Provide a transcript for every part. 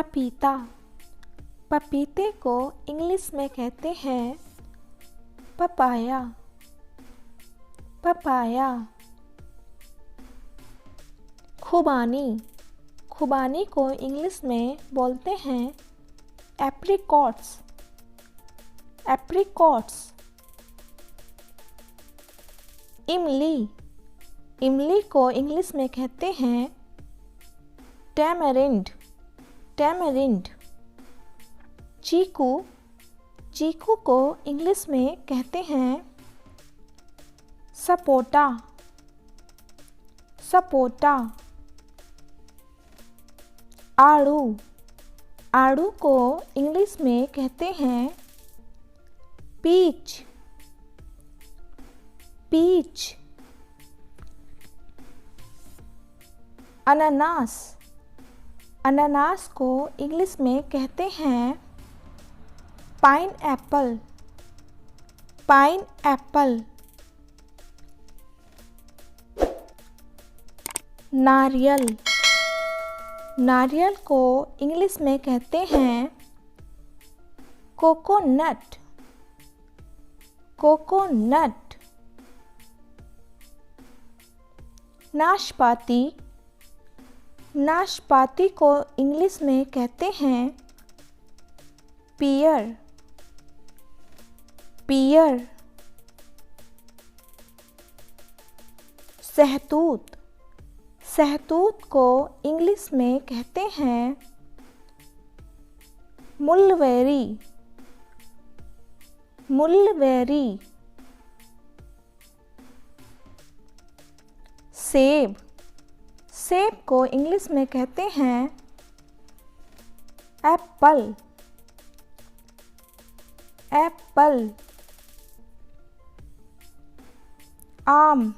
पपीता। पपीते को इंग्लिश में कहते हैं पपाया। पपाया। खुबानी। खुबानी को इंग्लिश में बोलते हैं एप्रिकॉट्स। एप्रिकॉट्स। इमली। इमली को इंग्लिश में कहते हैं टैमरिंड। टैमरिंड। चीकू। चीकू को इंग्लिश में कहते हैं सपोटा। सपोटा। आड़ू। आड़ू को इंग्लिश में कहते हैं पीच। पीच। अनानास। अनानास को इंग्लिश में कहते हैं पाइनएप्पल। पाइनएप्पल। नारियल। नारियल को इंग्लिश में कहते हैं कोकोनट। कोकोनट। नाशपाती। नाशपाती को इंग्लिश में कहते हैं पियर। पियर। सहतूत। सहतूत को इंग्लिश में कहते हैं मुलबेरी। मुलबेरी। सेब। सेब को इंग्लिश में कहते हैं एप्पल। एप्पल। आम।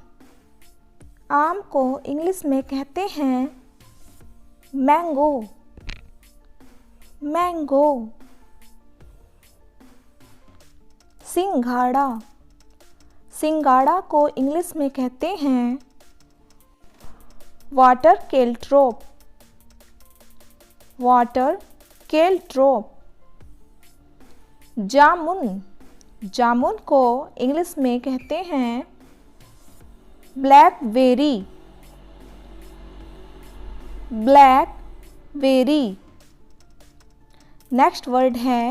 आम को इंग्लिश में कहते हैं मैंगो। मैंगो। सिंघाड़ा। सिंघाड़ा को इंग्लिश में कहते हैं वाटर केल्ट्रोप। वाटर केल्ट्रोप। जामुन। जामुन को इंग्लिश में कहते हैं ब्लैकबेरी। ब्लैकबेरी। नेक्स्ट वर्ड है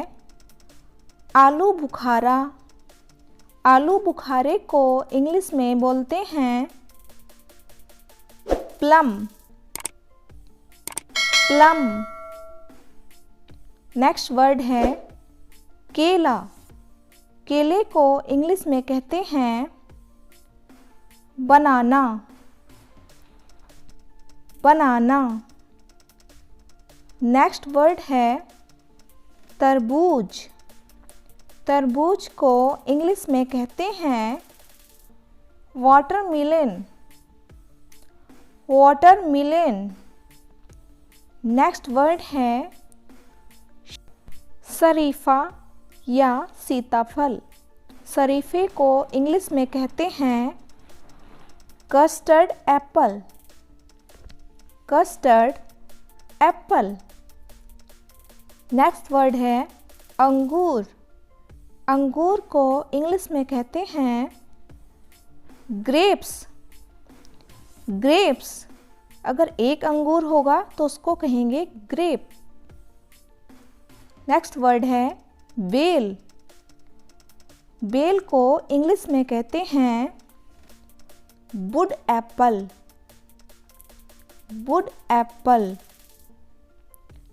आलू बुखारा। आलू बुखारे को इंग्लिश में बोलते हैं प्लम। प्लम। नेक्स्ट वर्ड है केला। केले को इंग्लिश में कहते हैं बनाना। बनाना। नेक्स्ट वर्ड है तरबूज। तरबूज को इंग्लिश में कहते हैं वाटरमेलन। वाटरमेलन। नेक्स्ट वर्ड है शरीफा या सीताफल। शरीफे को इंग्लिश में कहते हैं custard Apple. Custard Apple. Next word है अंगूर। अंगूर को इंग्लिश में कहते हैं ग्रेप्स। ग्रेप्स। अगर एक अंगूर होगा तो उसको कहेंगे ग्रेप। नेक्स्ट वर्ड है बेल। बेल को इंग्लिश में कहते हैं wood apple. Wood apple.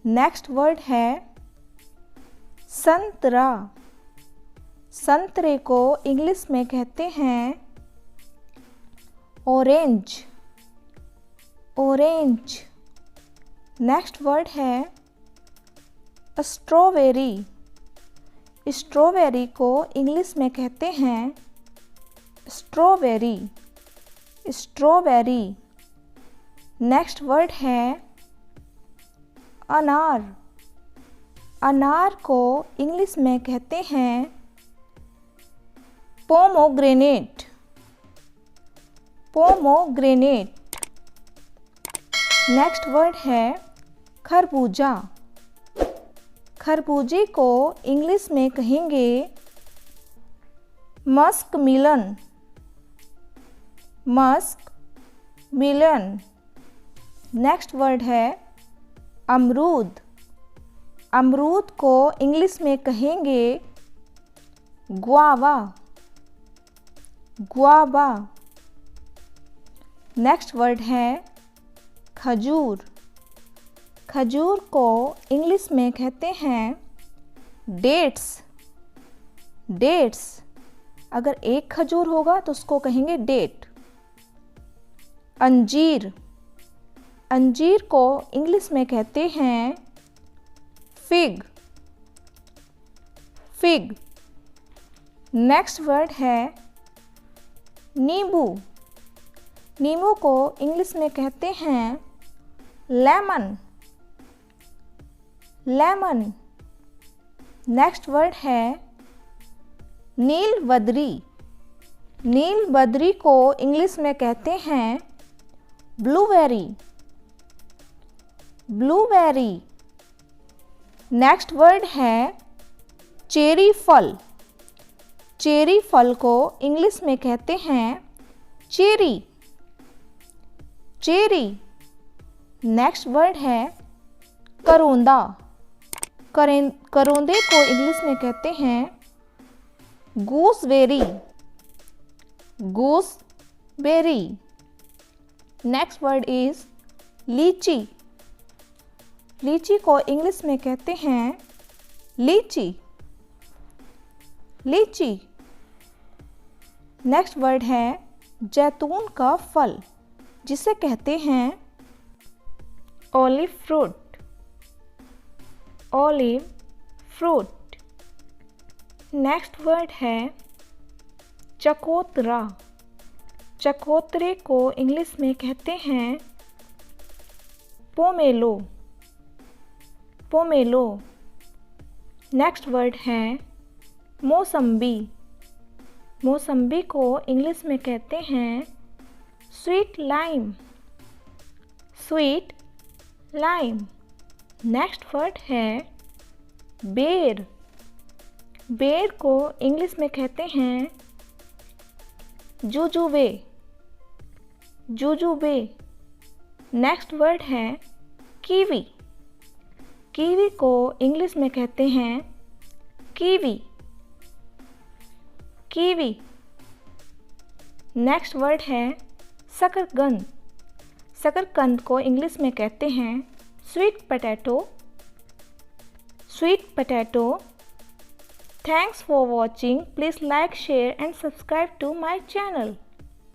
Next word है संतरा। संतरे को इंग्लिश में कहते हैं ऑरेंज। ऑरेंज। नेक्स्ट वर्ड है स्ट्रॉबेरी। स्ट्रॉबेरी को इंग्लिश में कहते हैं स्ट्रॉबेरी। स्ट्रॉबेरी। नेक्स्ट वर्ड है अनार। अनार को इंग्लिश में कहते हैं पोमोग्रेनेट। पोमोग्रेनेट। नेक्स्ट वर्ड है खरबूजा। खरबूजे को इंग्लिश में कहेंगे मस्क मिलन। मस्क मिलन। नेक्स्ट वर्ड है अमरूद। अमरूद को इंग्लिश में कहेंगे गुआवा। गुआवा। नेक्स्ट वर्ड है खजूर। खजूर को इंग्लिश में कहते हैं डेट्स। डेट्स। अगर एक खजूर होगा तो उसको कहेंगे डेट। अंजीर। अंजीर को इंग्लिश में कहते हैं फिग। फिग। नेक्स्ट वर्ड है नींबू। नींबू को इंग्लिश में कहते हैं लेमन। लेमन। नेक्स्ट वर्ड है नीलबदरी। नीलबदरी को इंग्लिश में कहते हैं ब्लूबेरी। ब्लूबेरी। नेक्स्ट वर्ड है चेरी फल। चेरी फल को इंग्लिश में कहते हैं चेरी। चेरी। नेक्स्ट वर्ड है करोंदा। करोंदे को इंग्लिश में कहते हैं gooseberry. Gooseberry. Next word is लीची। लीची को इंग्लिश में कहते हैं लीची। लीची। नेक्स्ट वर्ड है जैतून का फल, जिसे कहते हैं olive fruit. Olive fruit. Next word है चकोतरा। चकोतरे को इंग्लिश में कहते हैं पोमेलो। पोमेलो। नेक्स्ट वर्ड है मौसम्बी। मौसम्बी को इंग्लिश में कहते हैं sweet lime. Sweet lime. Next word है बेर। बेर को इंग्लिश में कहते हैं जुजुबे। जुजुबे। नेक्स्ट वर्ड है कीवी। कीवी को इंग्लिश में कहते हैं कीवी। कीवी। नेक्स्ट वर्ड है शकरकंद। शकरकंद को इंग्लिश में कहते हैं sweet potato. Sweet potato. Thanks for watching. Please like, share and subscribe to my channel.